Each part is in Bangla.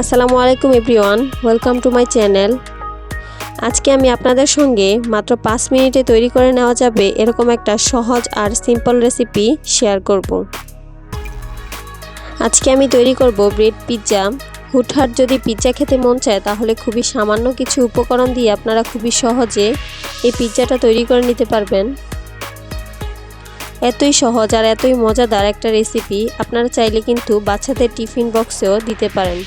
আসসালামু আলাইকুম everyone, welcome to my channel. আজকে আমি আপনাদের সঙ্গে মাত্র 5 মিনিটে তৈরি করে নেওয়া যাবে এরকম একটা সহজ আর সিম্পল রেসিপি শেয়ার করব। আজকে আমি তৈরি করব ব্রেড পিৎজা। হুটহাট যদি পিৎজা খেতে মন চায় তাহলে খুবই সামান্য কিছু উপকরণ দিয়ে আপনারা খুবই সহজে এই পিৎজাটা তৈরি করে নিতে পারবেন। এতই সহজ আর এতই মজাদার একটা রেসিপি, আপনারা চাইলে কিন্তু বাচ্চাদের টিফিন বক্সেও দিতে পারেন।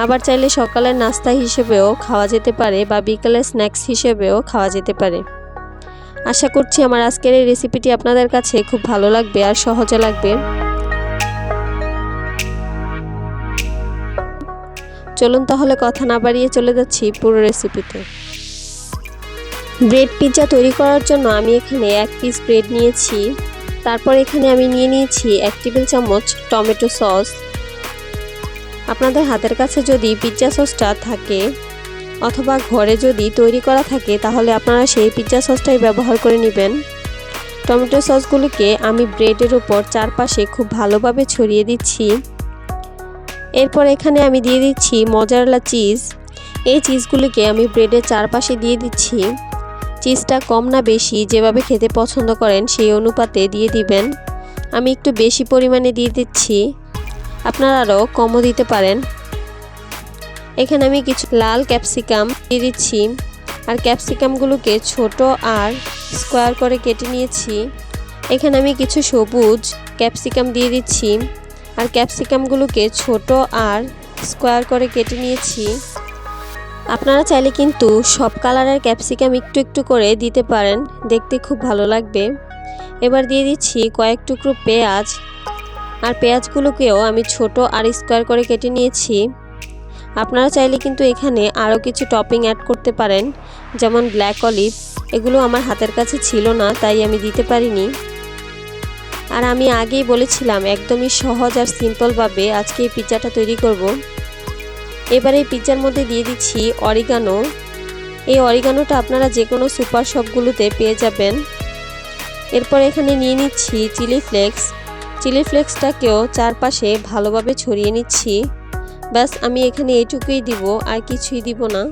আবার চাইলে সকালের নাস্তা হিসেবেও খাওয়া যেতে পারে বা বিকেলের স্ন্যাক্স হিসেবেও খাওয়া যেতে পারে। আশা করছি আমার আজকের এই রেসিপিটি আপনাদের কাছে খুব ভালো লাগবে আর সহজে লাগবে। চলুন তাহলে কথা না বাড়িয়ে চলে যাচ্ছি পুরো রেসিপিতে। ব্রেড পিৎজা তৈরি করার জন্য আমি এখানে 1 পিস ব্রেড নিয়েছি। তারপর এখানে আমি নিয়ে নিয়েছি 1 টেবিল চামচ টমেটো সস। আপনাদের হাতের কাছে যদি পিৎজা সসটা থাকে অথবা ঘরে যদি তৈরি করা থাকে তাহলে আপনারা সেই পিৎজা সসটাই ব্যবহার করে নেবেন। টমেটো সসগুলোকে আমি ব্রেডের উপর চারপাশে খুব ভালোভাবে ছড়িয়ে দিচ্ছি। এরপর এখানে আমি দিয়ে দিচ্ছি মজারেলা চিজ। এই চিজগুলোকে আমি ব্রেডের চারপাশে দিয়ে দিচ্ছি। চিজটা কম না বেশি যেভাবে খেতে পছন্দ করেন সেই অনুপাতে দিয়ে দিবেন। আমি একটু বেশি পরিমাণে দিয়ে দিচ্ছি, আপনারা আরও কমও দিতে পারেন। এখানে আমি কিছু লাল ক্যাপসিকাম দিয়ে দিচ্ছি আর ক্যাপসিকামগুলোকে ছোট আর স্কোয়ার করে কেটে নিয়েছি। এখানে আমি কিছু সবুজ ক্যাপসিকাম দিয়ে দিচ্ছি আর ক্যাপসিকামগুলোকে ছোট আর স্কোয়ার করে কেটে নিয়েছি। আপনারা চাইলে কিন্তু সব কালারের ক্যাপসিকাম একটু একটু করে দিতে পারেন, দেখতে খুব ভালো লাগবে। এবার দিয়ে দিচ্ছি কয়েক টুকরো পেঁয়াজ আর পেঁয়াজগুলোকেও আমি ছোট আর স্কোয়ার করে কেটে নিয়েছি। আপনারা চাইলে কিন্তু এখানে আরও কিছু টপিং অ্যাড করতে পারেন, যেমন ব্ল্যাক অলিভ। এগুলো আমার হাতের কাছে ছিল না তাই আমি দিতে পারিনি। আর আমি আগেই বলেছিলাম একদমই সহজ আর সিম্পলভাবে আজকে এই পিৎজাটা তৈরি করব। এবার এই পিৎজার মধ্যে দিয়ে দিচ্ছি অরিগানো। এই অরিগানোটা আপনারা যে কোনো সুপার শপগুলোতে পেয়ে যাবেন। এরপর এখানে নিয়ে নিচ্ছি চিলি ফ্লেক্স। চিলি ফ্লেক্সটাকেও চারপাশে ভালোভাবে ছড়িয়ে নিচ্ছি। ব্যাস আমি এখানে এইটুকুই দিব, আর কিছুই দিব না।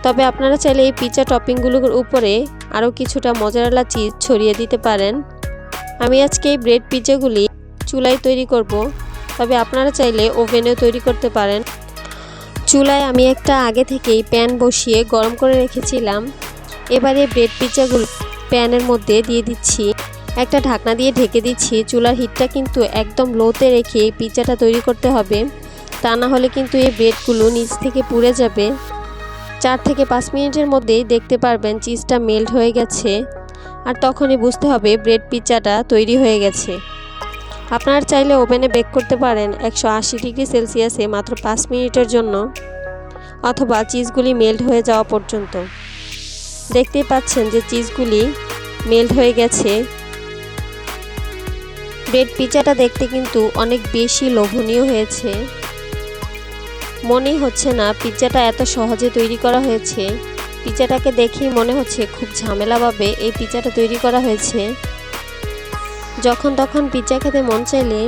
তবে আপনারা চাইলে এই পিৎজা টপিংগুলোর উপরে আরও কিছুটা মজারেলা চিজ ছড়িয়ে দিতে পারেন। আমি আজকে এই ব্রেড পিৎজাগুলি চুলায় তৈরি করব, তবে আপনারা চাইলে ওভেনেও তৈরি করতে পারেন। চুলায় আমি একটা আগে থেকেই প্যান বসিয়ে গরম করে রেখেছিলাম। এবারে ব্রেড পিৎজাগুলো প্যানের মধ্যে দিয়ে দিচ্ছি। একটা ঢাকনা দিয়ে ঢেকে দিচ্ছি। চুলার হিটটা কিন্তু একদম লোতে রেখে এই পিৎজাটা তৈরি করতে হবে, তা না হলে কিন্তু এই ব্রেডগুলো নিচ থেকে পুড়ে যাবে। 4 থেকে 5 মিনিটের মধ্যেই দেখতে পারবেন চিজটা মেল্ট হয়ে গেছে, আর তখনই বুঝতে হবে ব্রেড পিৎজাটা তৈরি হয়ে গেছে। আপনারা চাইলে ওভেনে বেক করতে পারেন 180 ডিগ্রি সেলসিয়াসে মাত্র 5 মিনিটের জন্য, অথবা চিজগুলি মেল্ট হয়ে যাওয়া পর্যন্ত। দেখতেই পাচ্ছেন যে চিজগুলি মেল্ট হয়ে গেছে। ব্রেড পিৎজাটা দেখতে কিন্তু অনেক বেশি লোভনীয় হয়েছে। মনেই হচ্ছে না পিৎজাটা এত সহজে তৈরি করা হয়েছে। পিৎজাটাকে দেখেই মনে হচ্ছে খুব ঝামেলাভাবে এই পিৎজাটা তৈরি করা হয়েছে। যখন তখন পিৎজা খেতে মন চাইলে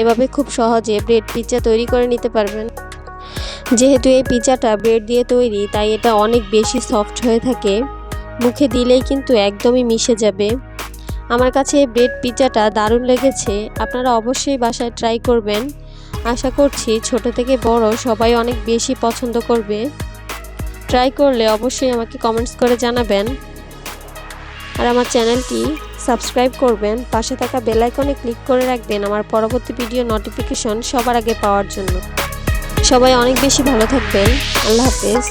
এভাবে খুব সহজে ব্রেড পিৎজা তৈরি করে নিতে পারবেন। যেহেতু এই পিৎজাটা ব্রেড দিয়ে তৈরি তাই এটা অনেক বেশি সফট হয়ে থাকে, মুখে দিলেই কিন্তু একদমই মিশে যাবে। আমার কাছে এই ব্রেড পিৎজাটা দারুণ লেগেছে। আপনারা অবশ্যই বাসায় ট্রাই করবেন। আশা করছি ছোট থেকে বড় সবাই অনেক বেশি পছন্দ করবে। ট্রাই করলে অবশ্যই আমাকে কমেন্টস করে জানাবেন। আর আমার চ্যানেলটি সাবস্ক্রাইব করবেন, পাশে থাকা বেল আইকনে ক্লিক করে রাখবেন আমার পরবর্তী ভিডিও নোটিফিকেশন সবার আগে পাওয়ার জন্য। সবাই অনেক বেশি ভালো থাকবেন। আল্লাহ হাফেজ।